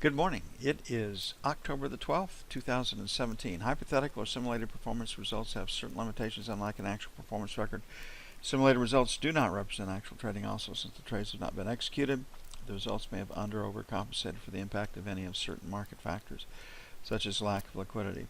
Good morning. It is October the 12th, 2017. Hypothetical or simulated performance results have certain limitations, unlike an actual performance record. Simulated results do not represent actual trading also, since the trades have not been executed. The results may have under or overcompensated for the impact of any of certain market factors, such as lack of liquidity.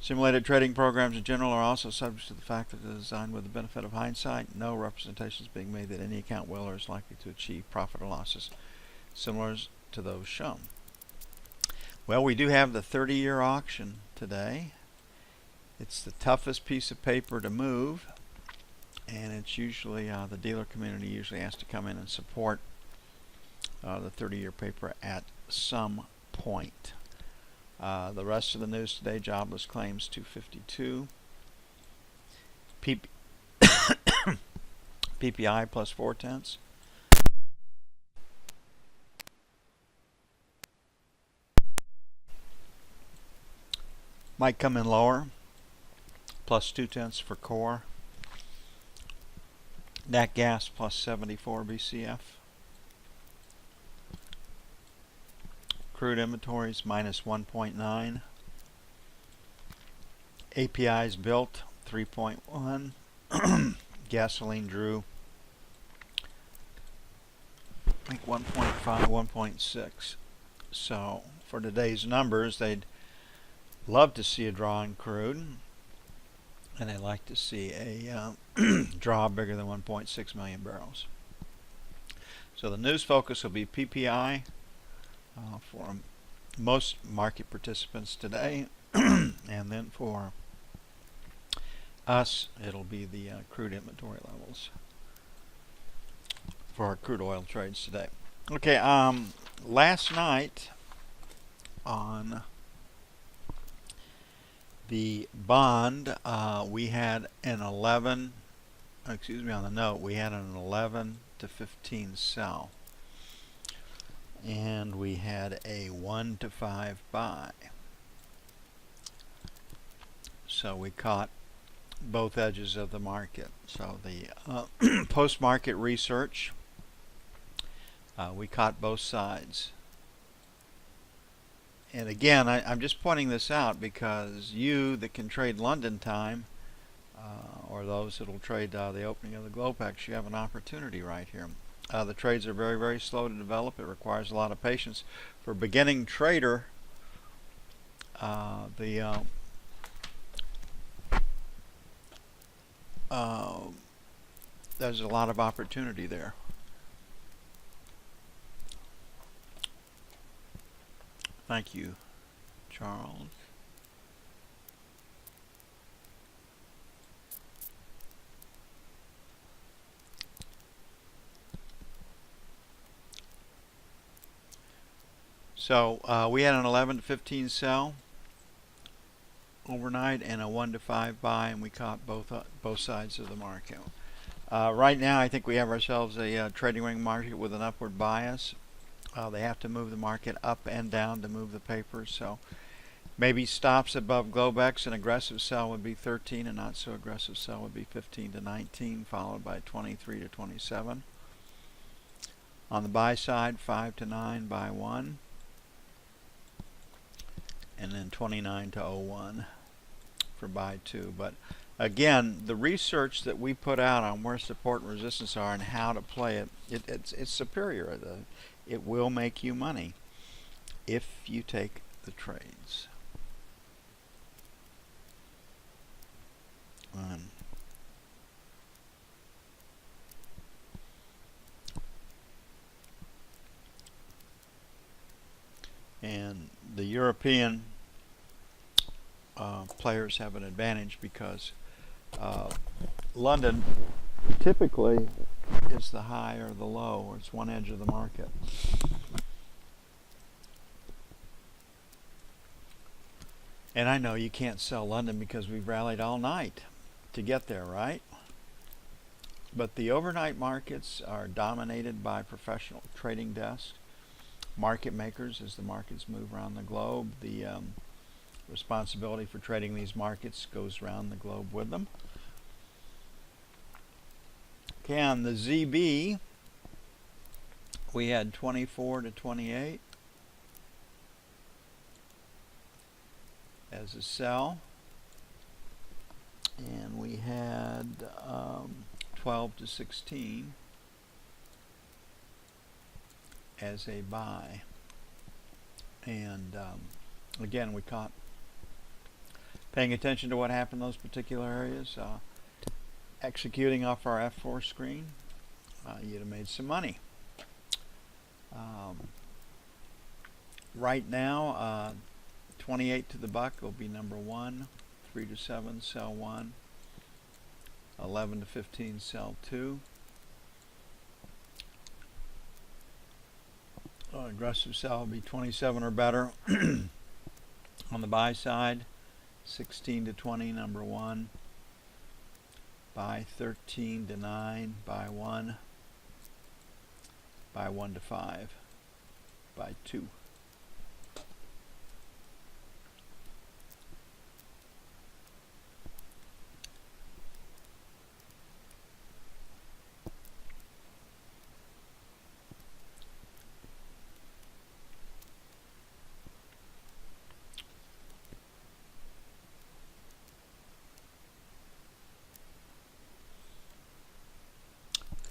Simulated trading programs in general are also subject to the fact that they're designed with the benefit of hindsight. No representation is being made that any account will or is likely to achieve profit or losses similar to those shown. Well, we do have the 30-year auction today. It's the toughest piece of paper to move, and it's usually the dealer community usually has to come in and support the 30-year paper at some point. The rest of the news today: jobless claims 252, PPI plus 0.4. Might come in lower, plus 0.2 for core. Nat gas plus 74 BCF. Crude inventories minus 1.9. APIs built 3.1. Gasoline drew I think 1.5, 1.6. So for today's numbers, they'd love to see a draw in crude, and they like to see a draw bigger than 1.6 million barrels. So the news focus will be PPI for most market participants today, and then for us, it'll be the crude inventory levels for our crude oil trades today. Okay, last night on the bond, we had an 11, on the note, we had an 11 to 15 sell. And we had a 1 to 5 buy. So we caught both edges of the market. So the post-market research, we caught both sides. And again, I'm just pointing this out because you that can trade London time, or those that will trade the opening of the Globex, you have an opportunity right here. The trades are very, very slow to develop. It requires a lot of patience. For a beginning trader, there's a lot of opportunity there. Thank you, Charles. So we had an 11 to 15 sell overnight and a 1 to 5 buy, and we caught both sides of the market. Right now, I think we have ourselves a trading ring market with an upward bias. They have to move the market up and down to move the paper, so maybe stops above Globex. An aggressive sell would be 13, and not so aggressive sell would be 15 to 19, followed by 23 to 27. On the buy side, 5 to 9, buy 1. And then 29 to 01 for buy 2. But again, the research that we put out on where support and resistance are and how to play it, it's superior. It will make you money if you take the trades. And the European players have an advantage because London typically is the high or the low, or it's one edge of the market. And I know you can't sell London because we've rallied all night to get there, right? But the overnight markets are dominated by professional trading desks, market makers. As the markets move around the globe, the responsibility for trading these markets goes around the globe with them. Okay, on the ZB, we had 24 to 28. as a sell, and we had 12 to 16 as a buy. And again, we caught paying attention to what happened in those particular areas, executing off our F4 screen. You'd have made some money. Right now, 28 to the buck will be number 1, 3 to 7 sell 1, 11 to 15 sell 2. Aggressive sell will be 27 or better on the buy side, 16 to 20 number 1, buy 13 to 9 buy 1, buy 1 to 5 buy 2.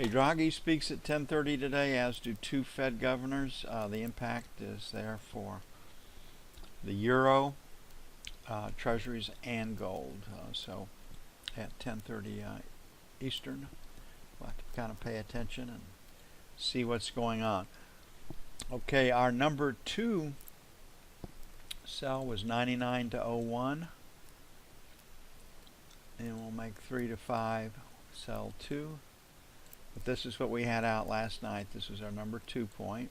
Okay, Draghi speaks at 10:30 today, as do 2 Fed governors. The impact is there for the euro, treasuries, and gold. So at 10:30 Eastern, we'll have to kind of pay attention and see what's going on. Okay, our number 2 sell was 99 to 01, and we'll make 3 to 5 sell 2. But this is what we had out last night. This was our number 2 point.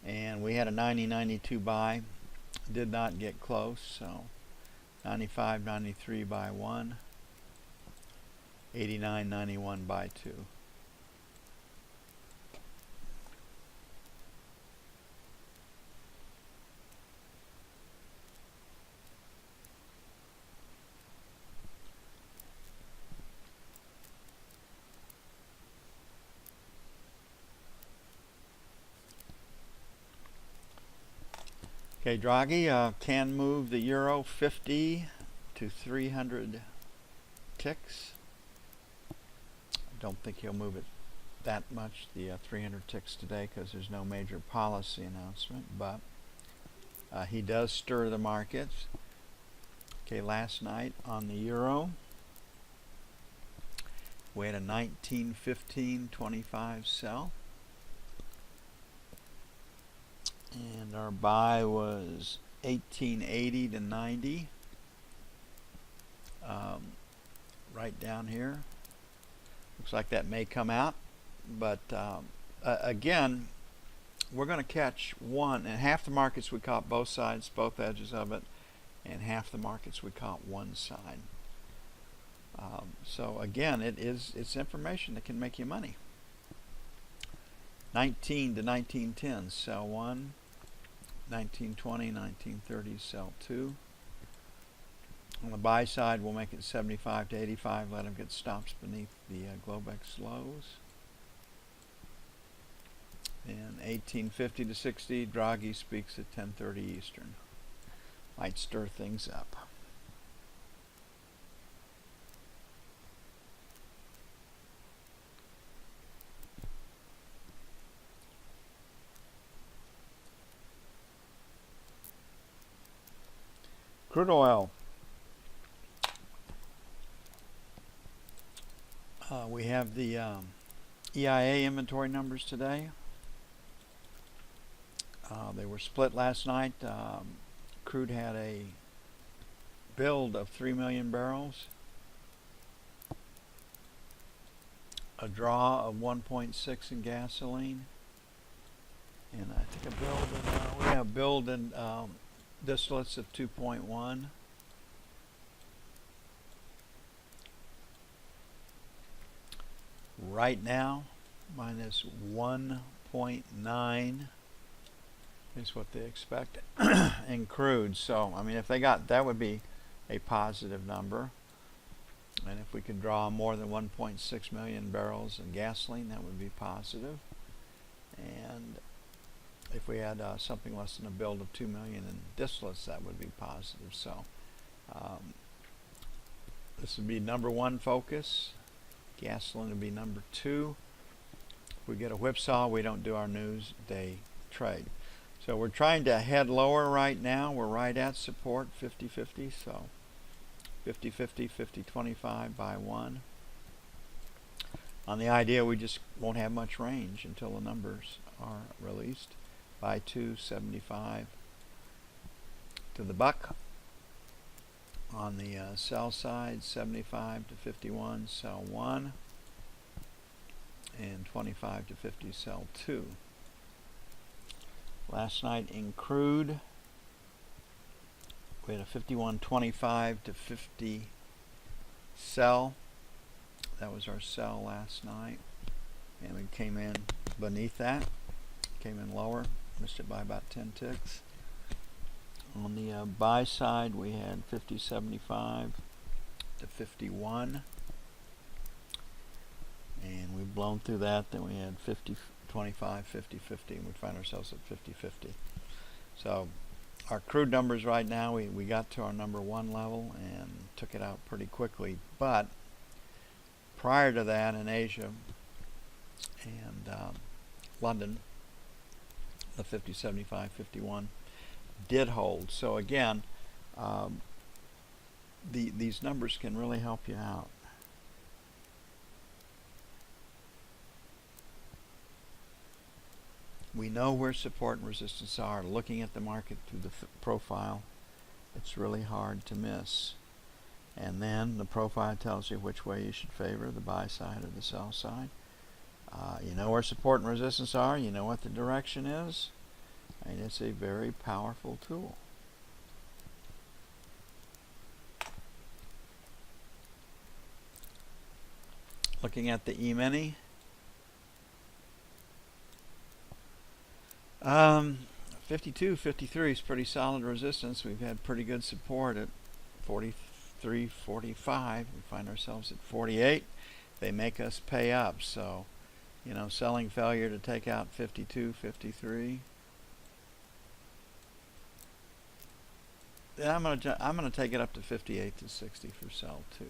And we had a 90-92 buy. Did not get close, so 95-93 buy 1. 89-91 buy 2. Okay, Draghi can move the euro 50 to 300 ticks. I don't think he'll move it that much, the 300 ticks today, because there's no major policy announcement, but he does stir the markets. Okay, last night on the euro, we had a 19.15.25 sell. And our buy was 1880 to 90, right down here. Looks like that may come out, but again, we're going to catch one, and half the markets we caught both sides, both edges of it, and half the markets we caught one side. So again, it's information that can make you money. 19 to 1910 sell 1, 1920, 1930 sell 2. On the buy side, we'll make it 75 to 85, let them get stops beneath the Globex lows. And 1850 to 60, Draghi speaks at 10:30 Eastern. Might stir things up. Crude oil. We have the EIA inventory numbers today. They were split last night. Crude had a build of 3 million barrels, a draw of 1.6 in gasoline, and I think we have build in distillates of 2.1. Right now, minus 1.9 is what they expect in crude. So, I mean, if they got that, would be a positive number. And if we could draw more than 1.6 million barrels in gasoline, that would be positive. And if we had something less than a build of 2 million in distillates, that would be positive. So this would be number 1 focus. Gasoline would be number 2. If we get a whipsaw, we don't do our news day trade. So we're trying to head lower right now. We're right at support, 50-50. So 50-50, 50-25 by 1. On the idea we just won't have much range until the numbers are released. By 2, 75 to the buck. On the sell side, 75 to 51, sell 1. And 25 to 50, sell 2. Last night in crude, we had a 51.25 to 50 sell. That was our sell last night. And we came in beneath that. Came in lower. Missed it by about 10 ticks. On the buy side, we had 50.75 to 51. And we've blown through that. Then we had 50.25, 50.50, and we find ourselves at 50.50. So our crude numbers right now, we got to our number 1 level and took it out pretty quickly. But prior to that, in Asia and London, the 50.75, 51 did hold. So again, these numbers can really help you out. We know where support and resistance are. Looking at the market through the profile, it's really hard to miss. And then the profile tells you which way you should favor, the buy side or the sell side. You know where support and resistance are. You know what the direction is. And it's a very powerful tool. Looking at the E-mini. 52, 53 is pretty solid resistance. We've had pretty good support at 43, 45. We find ourselves at 48. They make us pay up. So, you know, selling failure to take out 52, 53. Then I'm gonna take it up to 58 to 60 for sell 2.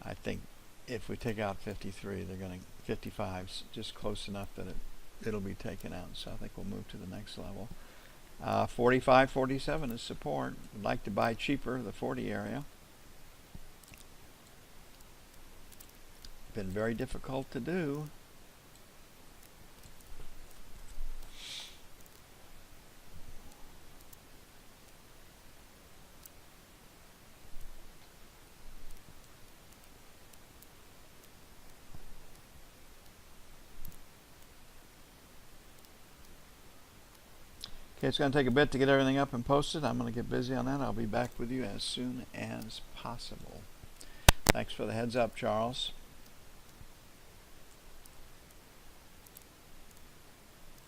I think if we take out 53, they're going to 55's just close enough that it'll be taken out. So I think we'll move to the next level. 45, 47 is support. Would like to buy cheaper, the 40 area. Been very difficult to do. Okay, it's going to take a bit to get everything up and posted. I'm going to get busy on that. I'll be back with you as soon as possible. Thanks for the heads up, Charles.